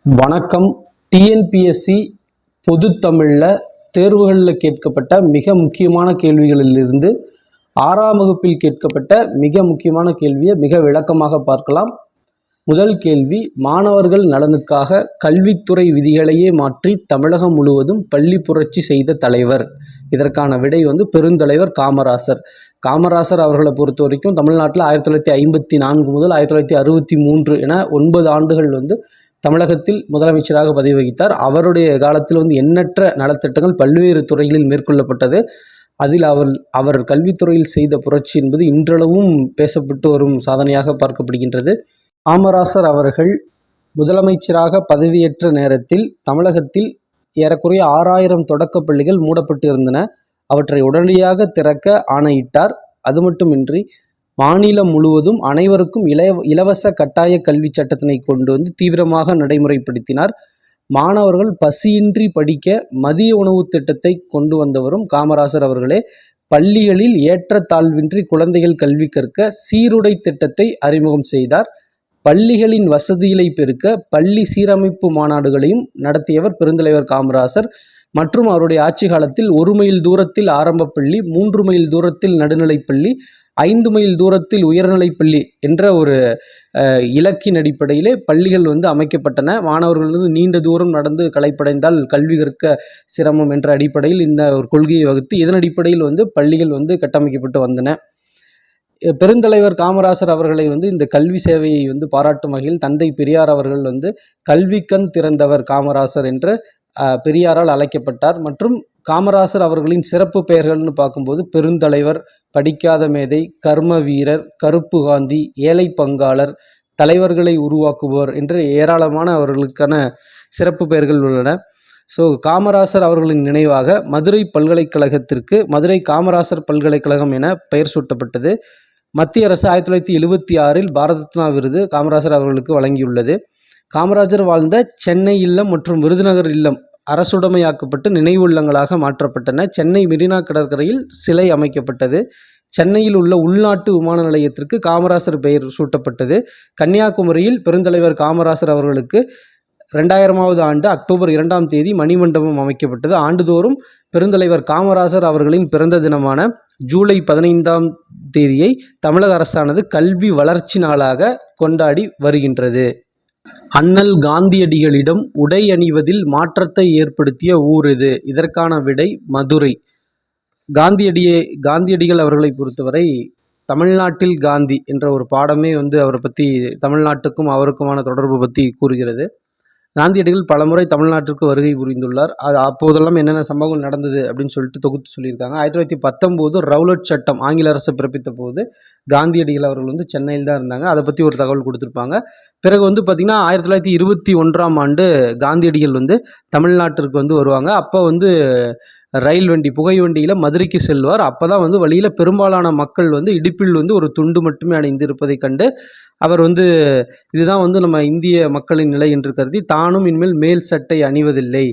வணக்கம். டிஎன்பிஎஸ்சி பொது தமிழில் தேர்வுகளில் கேட்கப்பட்ட மிக முக்கியமான கேள்விகளிலிருந்து 6ஆம் வகுப்பில் கேட்கப்பட்ட மிக முக்கியமான கேள்வியை மிக விளக்கமாக பார்க்கலாம். முதல் கேள்வி, மாணவர்கள் நலனுக்காக கல்வித்துறை விதிகளையே மாற்றி தமிழகம் முழுவதும் பள்ளி புரட்சி செய்த தலைவர். இதற்கான விடை பெருந்தலைவர் காமராசர். காமராசர் அவர்களை பொறுத்த வரைக்கும் தமிழ்நாட்டில் 1954 முதல் 1963 என 9 ஆண்டுகள் தமிழகத்தில் முதலமைச்சராக பதவி வகித்தார். அவருடைய காலத்தில் எண்ணற்ற நலத்திட்டங்கள் பல்வேறு துறைகளில் மேற்கொள்ளப்பட்டது. அதில் அவர் கல்வித்துறையில் செய்த புரட்சி என்பது இன்றளவும் பேசப்பட்டு வரும் சாதனையாக பார்க்கப்படுகின்றது. காமராசர் அவர்கள் முதலமைச்சராக பதவியேற்ற நேரத்தில் தமிழகத்தில் ஏறக்குறைய 6000 தொடக்கப் பள்ளிகள் மூடப்பட்டு இருந்தன. அவற்றை உடனடியாக திறக்க ஆணையிட்டார். அது மட்டுமின்றி மாநிலம் முழுவதும் அனைவருக்கும் இலவச கட்டாய கல்வி சட்டத்தினை கொண்டு தீவிரமாக நடைமுறைப்படுத்தினார். மாணவர்கள் பசியின்றி படிக்க மதிய உணவு திட்டத்தை கொண்டு வந்தவரும் காமராசர் அவர்களே. பள்ளிகளில் ஏற்றத்தாழ்வின்றி குழந்தைகள் கல்வி கற்க சீருடை திட்டத்தை அறிமுகம் செய்தார். பள்ளிகளின் வசதிகளை பெருக்க பள்ளி சீரமைப்பு மாநாடுகளையும் நடத்தியவர் பெருந்தலைவர் காமராசர். மற்றும் அவருடைய ஆட்சி காலத்தில் 1 மைல் தூரத்தில் ஆரம்ப பள்ளி, 3 மைல் தூரத்தில் நடுநிலைப்பள்ளி, 5 மைல் தூரத்தில் உயர்நிலைப்பள்ளி என்ற ஒரு இலக்கின் அடிப்படையிலே பள்ளிகள் அமைக்கப்பட்டன. மாணவர்கள் நீண்ட தூரம் நடந்து களைப்படைந்தால் கல்வி கற்க சிரமம் என்ற அடிப்படையில் இந்த ஒரு கொள்கையை வகுத்து இதன் அடிப்படையில் பள்ளிகள் கட்டமைக்கப்பட்டு வந்தன. பெருந்தலைவர் காமராசர் அவர்களை இந்த கல்வி சேவையை பாராட்டும் வகையில் தந்தை பெரியார் அவர்கள் கல்விக்கண் திறந்தவர் காமராசர் என்று பெரியாரால் அழைக்கப்பட்டார். மற்றும் காமராசர் அவர்களின் சிறப்பு பெயர்கள்னு பார்க்கும்போது பெருந்தலைவர், படிக்காத மேதை, கர்ம வீரர், கருப்பு காந்தி, ஏழை பங்காளர், தலைவர்களை உருவாக்குபவர் என்று ஏராளமான அவர்களுக்கான சிறப்பு பெயர்கள் உள்ளன. ஸோ காமராசர் அவர்களின் நினைவாக மதுரை பல்கலைக்கழகத்திற்கு மதுரை காமராசர் பல்கலைக்கழகம் என பெயர் சூட்டப்பட்டது. மத்திய அரசு 1976 பாரத ரத்னா விருது காமராசர் அவர்களுக்கு வழங்கியுள்ளது. காமராஜர் வாழ்ந்த சென்னை இல்லம் மற்றும் விருதுநகர் இல்லம் அரசுடைமையாக்கப்பட்டு நினைவு இல்லங்களாக மாற்றப்பட்டன. சென்னை மெரினா கடற்கரையில் சிலை அமைக்கப்பட்டது. சென்னையில் உள்ள உள்நாட்டு விமான நிலையத்திற்கு காமராசர் பெயர் சூட்டப்பட்டது. கன்னியாகுமரியில் பெருந்தலைவர் காமராசர் அவர்களுக்கு 2000ஆவது ஆண்டு அக்டோபர் 2ஆம் தேதி மணிமண்டபம் அமைக்கப்பட்டது. ஆண்டுதோறும் பெருந்தலைவர் காமராசர் அவர்களின் பிறந்த தினமான ஜூலை 15ஆம் தேதியை தமிழக அரசானது கல்வி வளர்ச்சி நாளாக கொண்டாடி வருகின்றது. அண்ணல் காந்தியடிகளிடம் உடை அணிவதில் மாற்றத்தை ஏற்படுத்திய ஊர் இது. இதற்கான விடை மதுரை. காந்தியடிகள் அவர்களை பொறுத்தவரை தமிழ்நாட்டில் காந்தி என்ற ஒரு பாடமே அவரை பற்றி தமிழ்நாட்டுக்கும் அவருக்குமான தொடர்பு பற்றி கூறுகிறது. காந்தியடிகள் பலமுறை தமிழ்நாட்டிற்கு வருகை புரிந்துள்ளார். அப்போதெல்லாம் என்னென்ன சம்பவங்கள் நடந்தது அப்படின்னு சொல்லிட்டு தொகுத்து சொல்லியிருக்காங்க. 1919 ரவுலட் சட்டம் ஆங்கில அரசு பிறப்பித்த போது காந்தியடிகள் அவர்கள் சென்னையில் தான் இருந்தாங்க. அதை பற்றி ஒரு தகவல் கொடுத்துருப்பாங்க. பிறகு பார்த்திங்கன்னா 1921ஆம் ஆண்டு காந்தியடிகள் தமிழ்நாட்டிற்கு வருவாங்க. அப்போ ரயில் வண்டி புகை வண்டியில் மதுரைக்கு செல்வார். அப்போ தான் வழியில் பெரும்பாலான மக்கள் இடுப்பில் ஒரு துண்டு மட்டுமே அணிந்திருப்பதை கண்டு அவர் இதுதான் நம்ம இந்திய மக்களின் நிலை என்று கருதி தானும் இனிமேல் மேல் சட்டை அணிவதில்லை.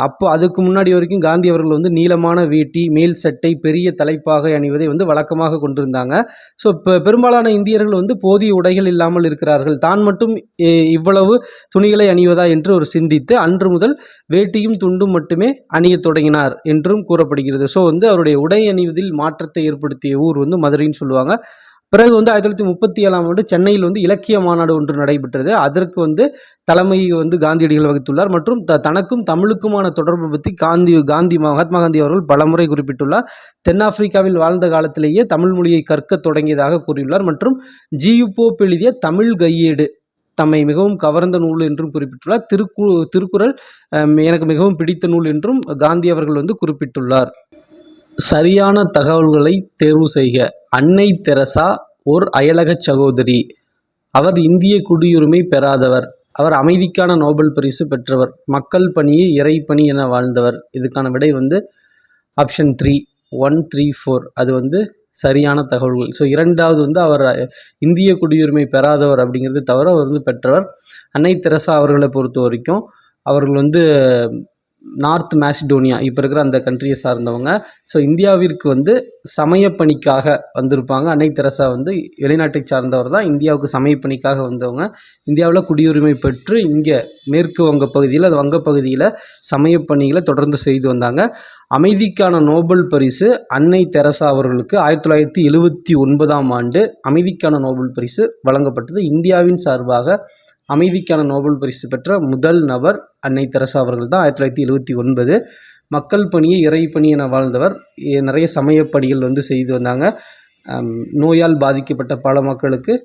அப்போ அதுக்கு முன்னாடி வரைக்கும் காந்தி அவர்கள் நீளமான வேட்டி, மேல் சட்டை, பெரிய தலைப்பாகை அணிவதை வழக்கமாக கொண்டிருந்தாங்க. ஸோ இப்போ பெரும்பாலான இந்தியர்கள் போதிய உடைகள் இல்லாமல் இருக்கிறார்கள், தான் மட்டும் இவ்வளவு துணிகளை அணிவதா என்று ஒரு சிந்தித்து அன்று முதல் வேட்டியும் துண்டும் மட்டுமே அணியத் தொடங்கினார் என்றும் கூறப்படுகிறது. ஸோ அவருடைய உடை அணிவதில் மாற்றத்தை ஏற்படுத்திய ஊர் மதுரைன்னு சொல்லுவாங்க. பிறகு 1937ஆம் ஆண்டு சென்னையில் இலக்கிய மாநாடு ஒன்று நடைபெற்றது. அதற்கு தலைமை காந்தியடிகள் வகித்துள்ளார். மற்றும் தனக்கும் தமிழுக்குமான தொடர்பு பற்றி மகாத்மா காந்தி அவர்கள் பலமுறை குறிப்பிட்டுள்ளார். தென்னாப்பிரிக்காவில் வாழ்ந்த காலத்திலேயே தமிழ் மொழியை கற்க தொடங்கியதாக கூறியுள்ளார். மற்றும் ஜியு போப் எழுதிய தமிழ் கையேடு தம்மை மிகவும் கவர்ந்த நூல் என்றும் குறிப்பிட்டுள்ளார். திருக்குறள் எனக்கு மிகவும் பிடித்த நூல் என்றும் காந்தி அவர்கள் குறிப்பிட்டுள்ளார். சரியான தகவல்களை தேர்வு செய்க. அன்னை தெரசா ஓர் அயலக சகோதரி. அவர் இந்திய குடியுரிமை பெறாதவர். அவர் அமைதிக்கான நோபல் பரிசு பெற்றவர். மக்கள் பணியை இறைப்பணி என வாழ்ந்தவர். இதுக்கான விடை ஆப்ஷன் 3 1 3 4 அது சரியான தகவல்கள். ஸோ இரண்டாவது அவர் இந்திய குடியுரிமை பெறாதவர் அப்படிங்கிறது தவிர அவர் பெற்றவர். அன்னை தெரசா அவர்களை பொறுத்த வரைக்கும் அவர்கள் நார்த் மேசிடோனியா இப்போ இருக்கிற அந்த கண்ட்ரியை சார்ந்தவங்க. ஸோ இந்தியாவிற்கு வந்து சமயப்பணிக்காக வந்திருப்பாங்க. அன்னை தெரசா வந்து வெளிநாட்டை சார்ந்தவர் தான், இந்தியாவுக்கு சமயப்பணிக்காக வந்தவங்க. இந்தியாவில் குடியுரிமை பெற்று இங்கே மேற்கு வங்க பகுதியில், அது வங்கப்பகுதியில் சமயப்பணிகளை தொடர்ந்து செய்து வந்தாங்க. அமைதிக்கான நோபல் பரிசு அன்னை தெரசா அவர்களுக்கு 1979ஆம் ஆண்டு அமைதிக்கான நோபல் பரிசு வழங்கப்பட்டது. இந்தியாவின் சார்பாக அமைதிக்கான நோபல் பரிசு பெற்ற முதல் நபர் அன்னை தெரசா அவர்கள் தான். 1979. மக்கள் பணியை இறைப்பணி என வாழ்ந்தவர். நிறைய சமயப்பணிகள் வந்து செய்து வந்தாங்க. நோயால் பாதிக்கப்பட்ட பல மக்களுக்கு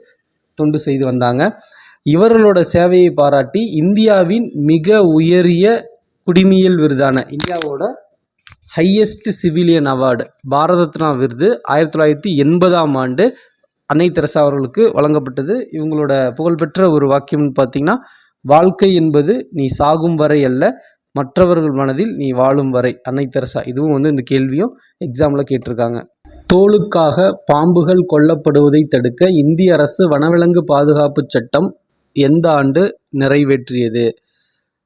தொண்டு செய்து வந்தாங்க. இவர்களோட சேவையை பாராட்டி இந்தியாவின் மிக உயரிய குடிமையியல் விருதான, இந்தியாவோட highest civilian award Bharat Ratna விருது 1980ஆம் ஆண்டு அன்னை தெரசா அவர்களுக்கு வழங்கப்பட்டது. இவங்களோட புகழ்பெற்ற ஒரு வாக்கியம்னு பார்த்தீங்கன்னா, வாழ்க்கை என்பது நீ சாகும் வரை அல்ல, மற்றவர்கள் மனதில் நீ வாழும் வரை. அன்னை தெரசா. இதுவும் வந்து இந்த கேள்வியும் எக்ஸாமில் கேட்டிருக்காங்க. தோலுக்காக பாம்புகள் கொல்லப்படுவதை தடுக்க இந்திய அரசு வனவிலங்கு பாதுகாப்பு சட்டம் எந்த ஆண்டு நிறைவேற்றியது?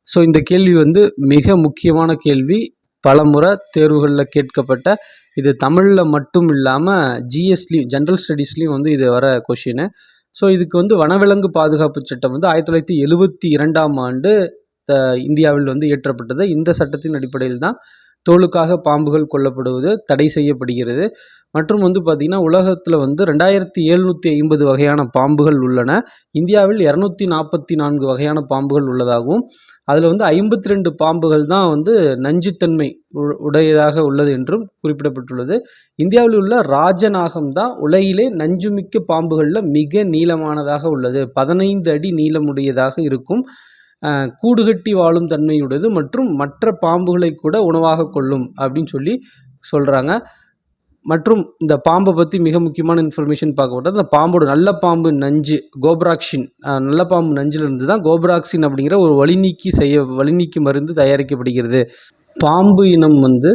ஸோ இந்த கேள்வி வந்து மிக முக்கியமான கேள்வி. பல முறை தேர்வுகளில் கேட்கப்பட்ட, இது தமிழில் மட்டும் இல்லாமல் ஜிஎஸ்லேயும் ஜென்ரல் ஸ்டடீஸ்லேயும் வந்து இது வர கொஷினு. ஸோ இதுக்கு வந்து வனவிலங்கு பாதுகாப்பு சட்டம் வந்து 1972ஆம் ஆண்டு இந்தியாவில் வந்து இயற்றப்பட்டது. இந்த சட்டத்தின் அடிப்படையில் தான் தோலுக்காக பாம்புகள் கொல்லப்படுவது தடை செய்யப்படுகிறது. மற்றும் வந்து பார்த்திங்கன்னா, உலகத்தில் வந்து 2750 வகையான பாம்புகள் உள்ளன. இந்தியாவில் 244 வகையான பாம்புகள் உள்ளதாகவும், அதில் வந்து 52 பாம்புகள் தான் வந்து நஞ்சுத்தன்மை உடையதாக உள்ளது என்றும் குறிப்பிடப்பட்டுள்ளது. இந்தியாவில் உள்ள ராஜநாகம் தான் உலகிலே நஞ்சுமிக்க பாம்புகளில் மிக நீளமானதாக உள்ளது. 15 அடி நீளமுடையதாக இருக்கும். கூடுகட்டி வாழும் தன்மையுடையது மற்றும் மற்ற பாம்புகளை கூட உணவாக கொள்ளும் அப்படின்னு சொல்லி சொல்கிறாங்க. மற்றும் இந்த பாம்பை பற்றி மிக முக்கியமான இன்ஃபர்மேஷன் பார்க்கப்பட்டது, அந்த பாம்போட நல்ல பாம்பு நஞ்சு கோப்ராக்சின், நல்ல பாம்பு நஞ்சிலிருந்து தான் கோப்ராக்சின் அப்படிங்கிற ஒரு வலிநீக்கி மருந்து தயாரிக்கப்படுகிறது. பாம்பு இனம் வந்து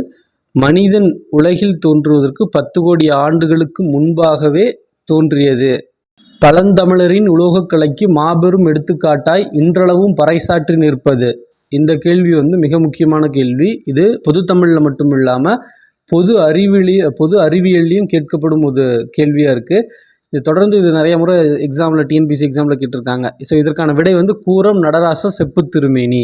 மனிதன் உலகில் தோன்றுவதற்கு 10 கோடி ஆண்டுகளுக்கு முன்பாகவே தோன்றியது. பழந்தமிழரின் உலோகக்கலைக்கு மாபெரும் எடுத்துக்காட்டாய் இன்றளவும் பறைசாற்றி நிற்பது. இந்த கேள்வி வந்து மிக முக்கியமான கேள்வி. இது பொதுத்தமிழில் மட்டும் இல்லாமல் பொது அறிவியல்லையும் கேட்கப்படும் ஒரு கேள்வியாக இருக்குது. இது தொடர்ந்து நிறைய முறை எக்ஸாமில், டிஎன்பிஎஸ்சி எக்ஸாமில் கேட்டிருக்காங்க. ஸோ இதற்கான விடை வந்து கூரம் நடராச செப்பு திருமேனி.